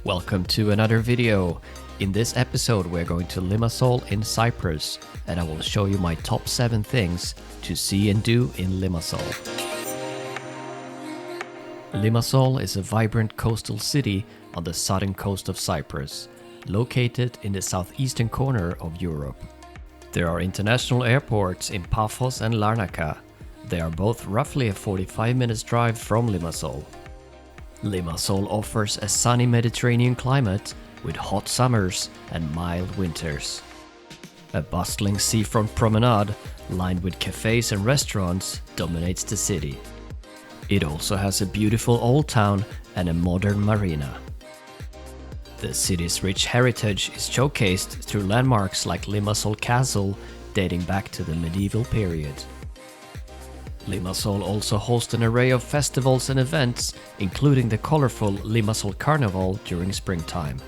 Welcome to another video. In this episode we're going to Limassol in Cyprus, and I will show you my top 7 things to see and do in Limassol. Limassol is a vibrant coastal city on the southern coast of Cyprus, located in the southeastern corner of Europe. There are international airports in Paphos and Larnaca. They are both roughly a 45 minutes drive from Limassol. Limassol offers a sunny Mediterranean climate with hot summers and mild winters. A bustling seafront promenade lined with cafes and restaurants dominates the city. It also has a beautiful old town and a modern marina. The city's rich heritage is showcased through landmarks like Limassol Castle dating back to the medieval period. Limassol also hosts an array of festivals and events, including the colorful Limassol Carnival during springtime.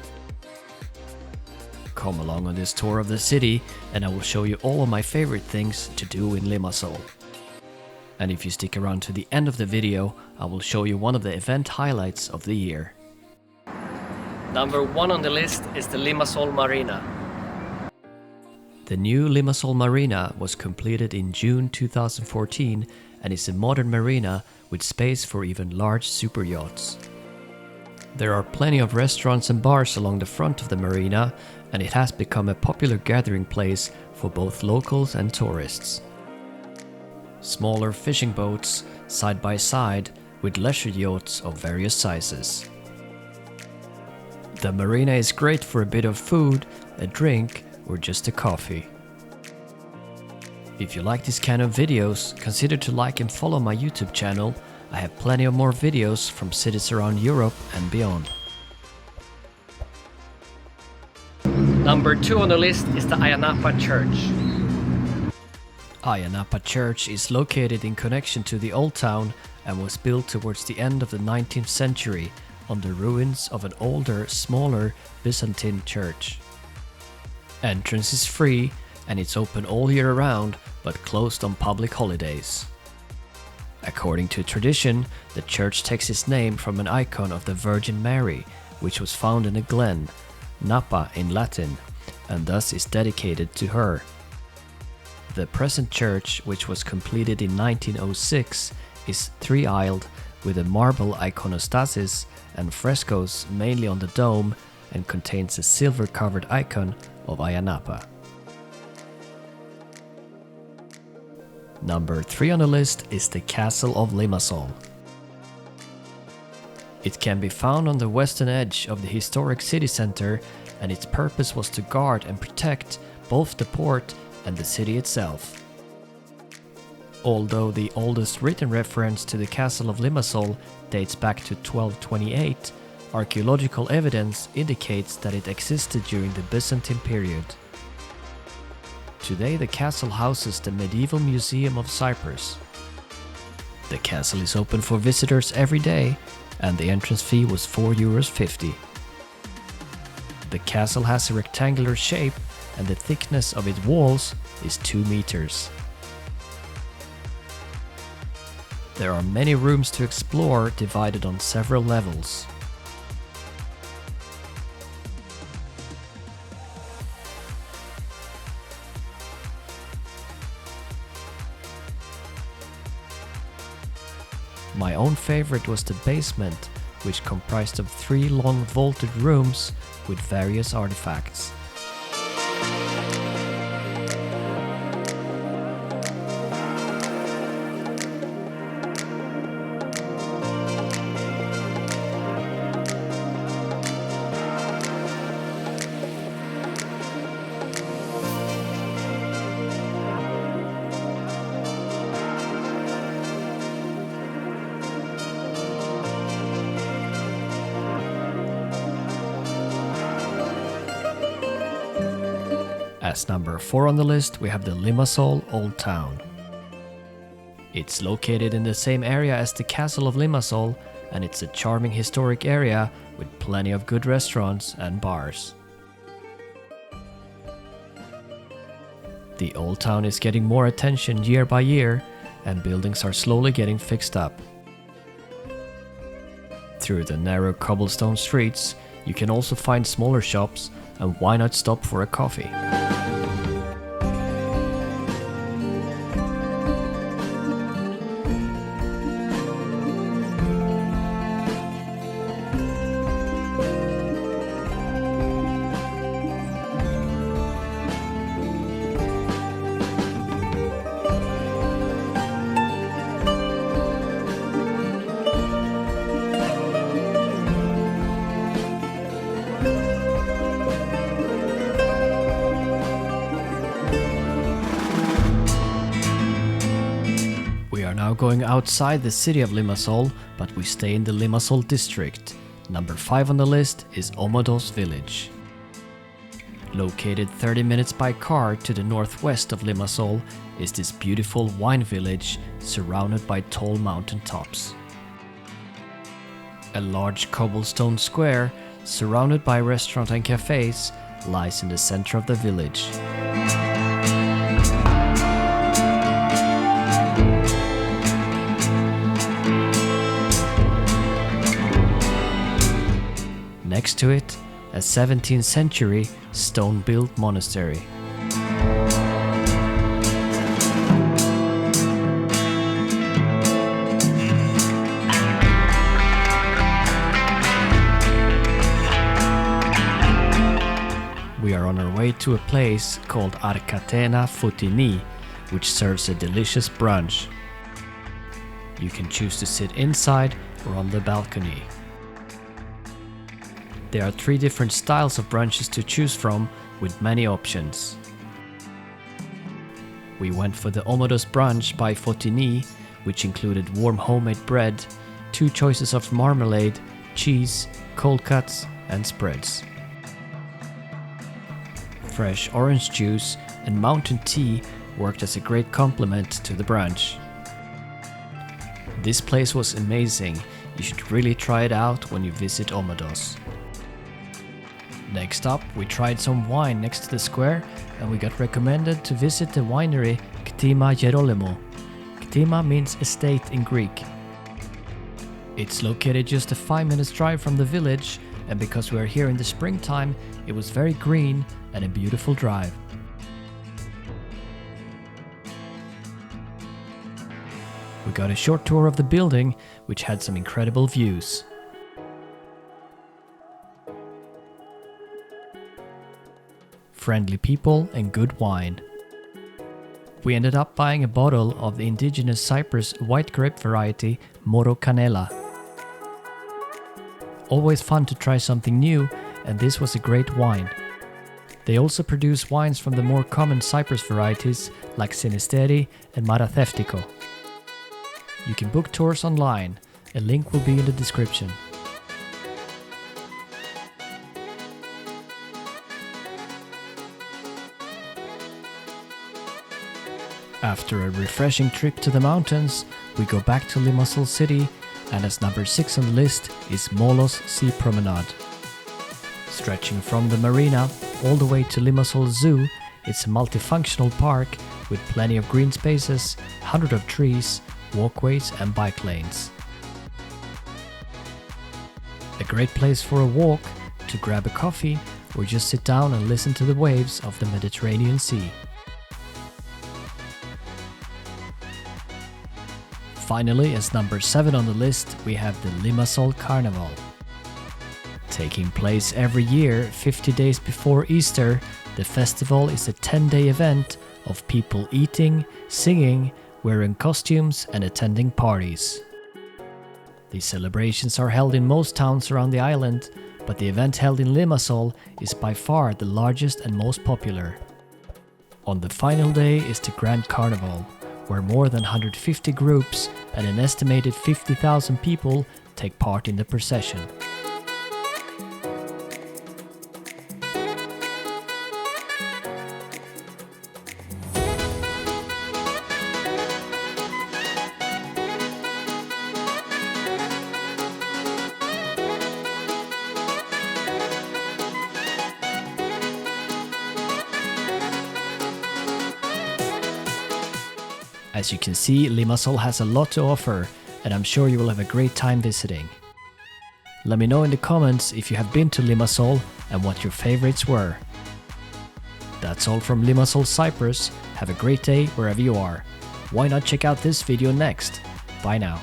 Come along on this tour of the city and I will show you all of my favorite things to do in Limassol. And if you stick around to the end of the video, I will show you one of the event highlights of the year. Number 1 on the list is the Limassol Marina. The new Limassol Marina was completed in June 2014 and is a modern marina with space for even large super yachts. There are plenty of restaurants and bars along the front of the marina, and it has become a popular gathering place for both locals and tourists. Smaller fishing boats side by side with leisure yachts of various sizes. The marina is great for a bit of food, a drink, or just a coffee. If you like this kind of videos, consider to like and follow my YouTube channel. I have plenty of more videos from cities around Europe and beyond. Number 2 on the list is the Napa Church. Napa Church is located in connection to the Old Town and was built towards the end of the 19th century on the ruins of an older, smaller Byzantine church. Entrance is free and it's open all year round, but closed on public holidays. According to tradition, the church takes its name from an icon of the Virgin Mary, which was found in a glen, Napa in Latin, and thus is dedicated to her. The present church, which was completed in 1906, is 3-aisled with a marble iconostasis and frescoes mainly on the dome, and contains a silver-covered icon of Ayia Napa. Number 3 on the list is the Castle of Limassol. It can be found on the western edge of the historic city center, and its purpose was to guard and protect both the port and the city itself. Although the oldest written reference to the Castle of Limassol dates back to 1228, archaeological evidence indicates that it existed during the Byzantine period. Today the castle houses the Medieval Museum of Cyprus. The castle is open for visitors every day, and the entrance fee was €4.50. The castle has a rectangular shape and the thickness of its walls is 2 meters. There are many rooms to explore, divided on several levels. My own favorite was the basement, which comprised of 3 long vaulted rooms with various artifacts. As number 4 on the list, we have the Limassol Old Town. It's located in the same area as the Castle of Limassol, and it's a charming historic area with plenty of good restaurants and bars. The Old Town is getting more attention year by year, and buildings are slowly getting fixed up. Through the narrow cobblestone streets, you can also find smaller shops, and why not stop for a coffee? We are now going outside the city of Limassol, but we stay in the Limassol district. Number 5 on the list is Omodos village. Located 30 minutes by car to the northwest of Limassol is this beautiful wine village surrounded by tall mountain tops. A large cobblestone square surrounded by restaurants and cafes lies in the center of the village. Next to it, a 17th century stone-built monastery. We are on our way to a place called Arcatena Futini, which serves a delicious brunch. You can choose to sit inside or on the balcony. There are 3 different styles of brunches to choose from, with many options. We went for the Omodos brunch by Fotini, which included warm homemade bread, 2 choices of marmalade, cheese, cold cuts, and spreads. Fresh orange juice and mountain tea worked as a great complement to the brunch. This place was amazing. You should really try it out when you visit Omodos. Next up, we tried some wine next to the square, and we got recommended to visit the winery Ktima Gerolimo. Ktima means estate in Greek. It's located just a 5 minutes drive from the village, and because we are here in the springtime, it was very green and a beautiful drive. We got a short tour of the building, which had some incredible views. Friendly people and good wine. We ended up buying a bottle of the indigenous Cyprus white grape variety Moro Canela. Always fun to try something new, and this was a great wine. They also produce wines from the more common Cyprus varieties like Sinisteri and Maratheftico. You can book tours online, a link will be in the description. After a refreshing trip to the mountains, we go back to Limassol city, and as number 6 on the list is Molos Sea Promenade. Stretching from the Marina all the way to Limassol Zoo, it's a multifunctional park with plenty of green spaces, hundreds of trees, walkways and bike lanes. A great place for a walk, to grab a coffee, or just sit down and listen to the waves of the Mediterranean Sea. Finally, as number 7 on the list, we have the Limassol Carnival. Taking place every year, 50 days before Easter, the festival is a 10-day event of people eating, singing, wearing costumes and attending parties. These celebrations are held in most towns around the island, but the event held in Limassol is by far the largest and most popular. On the final day is the Grand Carnival, where more than 150 groups and an estimated 50,000 people take part in the procession. As you can see, Limassol has a lot to offer, and I'm sure you will have a great time visiting. Let me know in the comments if you have been to Limassol and what your favorites were. That's all from Limassol, Cyprus. Have a great day wherever you are. Why not check out this video next? Bye now.